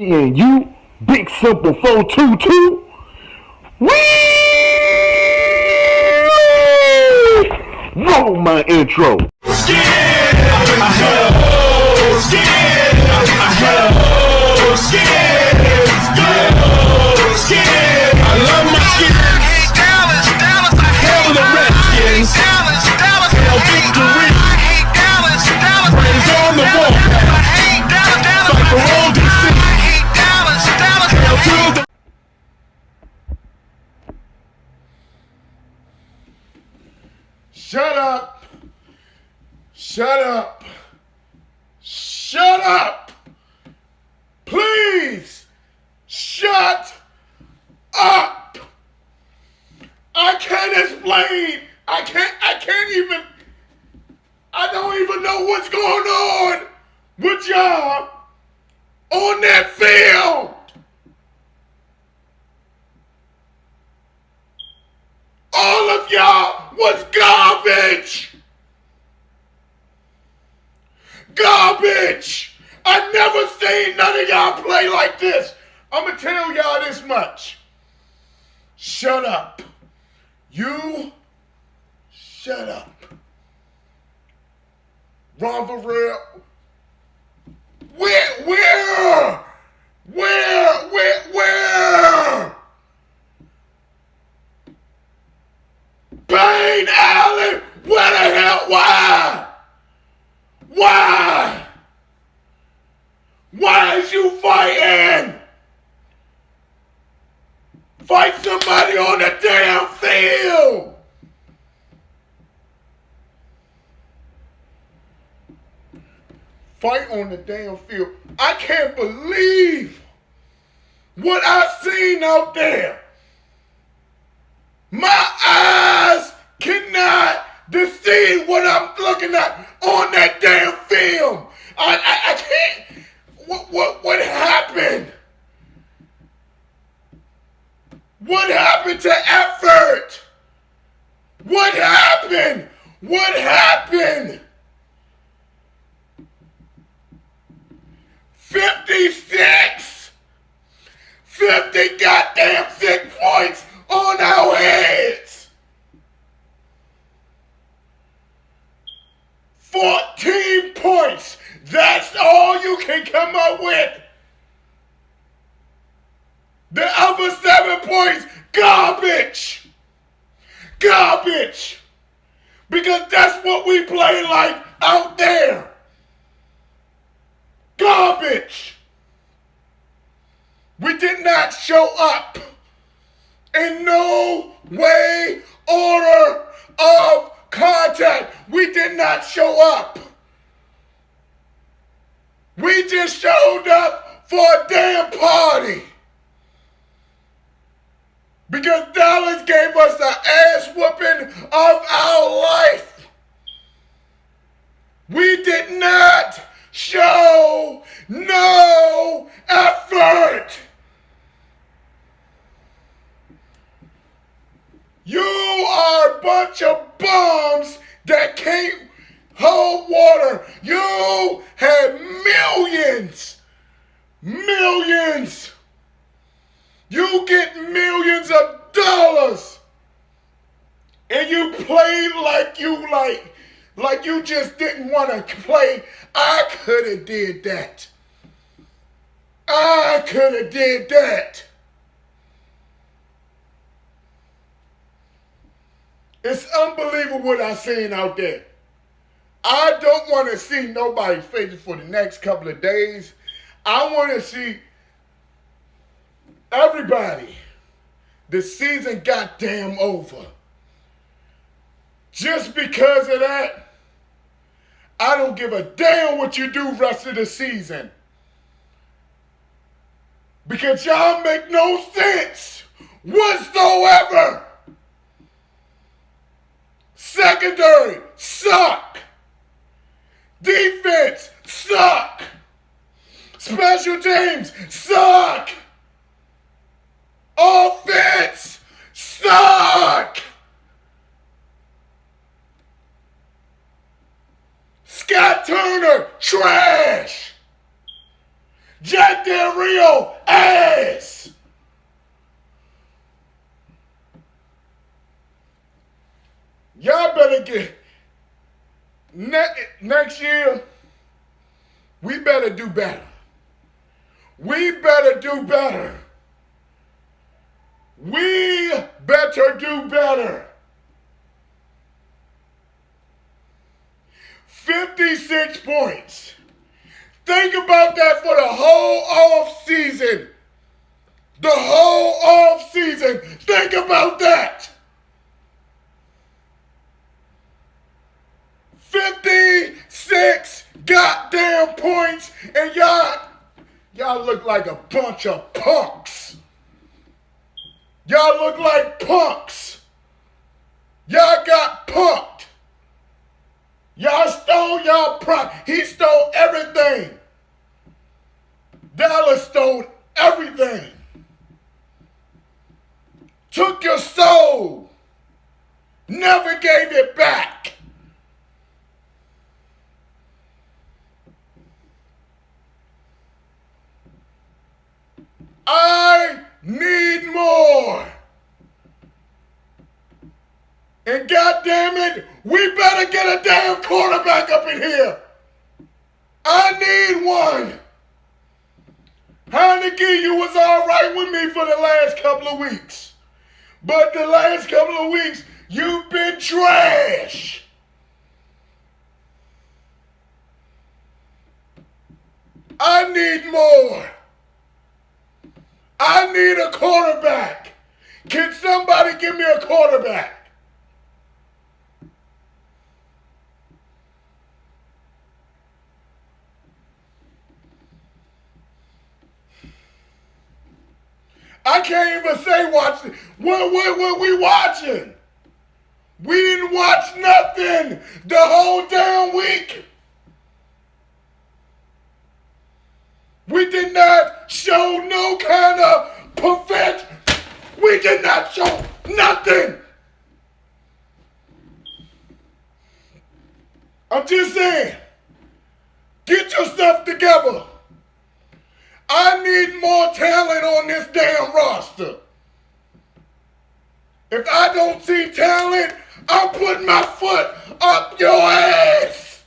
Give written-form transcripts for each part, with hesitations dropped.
And you, Bigsimple 422. Roll my intro. I love my skin. Hell the Redskins. Hell victory. Friends on the wall. Fight for all DC. Hell to the. Shut up. Shut up. Shut up. Please. Shut up. I can't explain. I don't even know what's going on with y'all on that field. All of y'all was garbage. Garbage. I never seen none of y'all play like this. I'm going to tell y'all this much. Shut up. You shut up. Ron Varel. Where? Payne Allen, where the hell? Why? Why is you fighting? Fight somebody on the damn field. Fight on the damn field. I can't believe what I've seen out there. My eyes cannot deceive what I'm looking at on that damn film. I can't. What happened? What happened to effort? What happened? 50 goddamn 6 points on our heads. 14 points. That's all you can come up with. The other 7 points, garbage. Garbage. Because that's what we play like out there. Garbage. We did not show up in no way, order of contact. We did not show up. We just showed up for a damn party. Because Dallas gave us the ass whooping of our life. We did not show no effort. You are a bunch of bums that can't hold water. You had millions. You get millions of dollars. And you played like you just didn't want to play. I could have did that. It's unbelievable what I seen out there. I don't want to see nobody's faces for the next couple of days. I want to see everybody. The season goddamn over. Just because of that, I don't give a damn what you do rest of the season. Because y'all make no sense whatsoever. Secondary, suck. Defense, suck. Special teams, suck. Offense, suck. Scott Turner, trash. Jack Del Rio ass. Y'all better get next year. We better do better. We better do better. We better do better. 56 points. Think about that for the whole off season. The whole off season. Think about that. 56 goddamn points, and y'all look like a bunch of punks. Y'all look like punks. Y'all got punked. Y'all stole y'all pride. He stole everything. Dallas stole everything. Took your soul. Never gave it back. I need more. And goddamn it, we better get a damn quarterback up in here. I need one. Heineke, you was all right with me for the last couple of weeks. But the last couple of weeks, you've been trash. I need more. I need a quarterback. Can somebody give me a quarterback? I can't even say watch it. What we watching? We didn't watch nothing the whole damn week. We did not show no kind of perfect. We did not show nothing. I'm just saying, get yourself together. I need more talent on this damn roster. If I don't see talent, I'm putting my foot up your ass.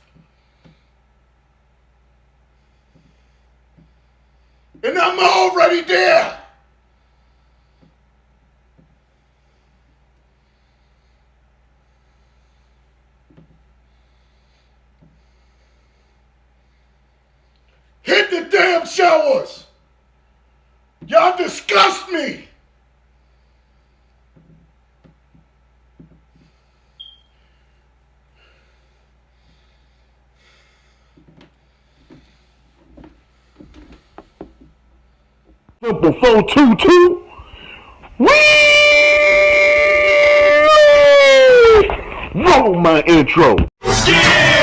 And I'm already there. Hit the damn showers. Y'all disgust me. Simple 422. Wee! Roll my intro. Yeah!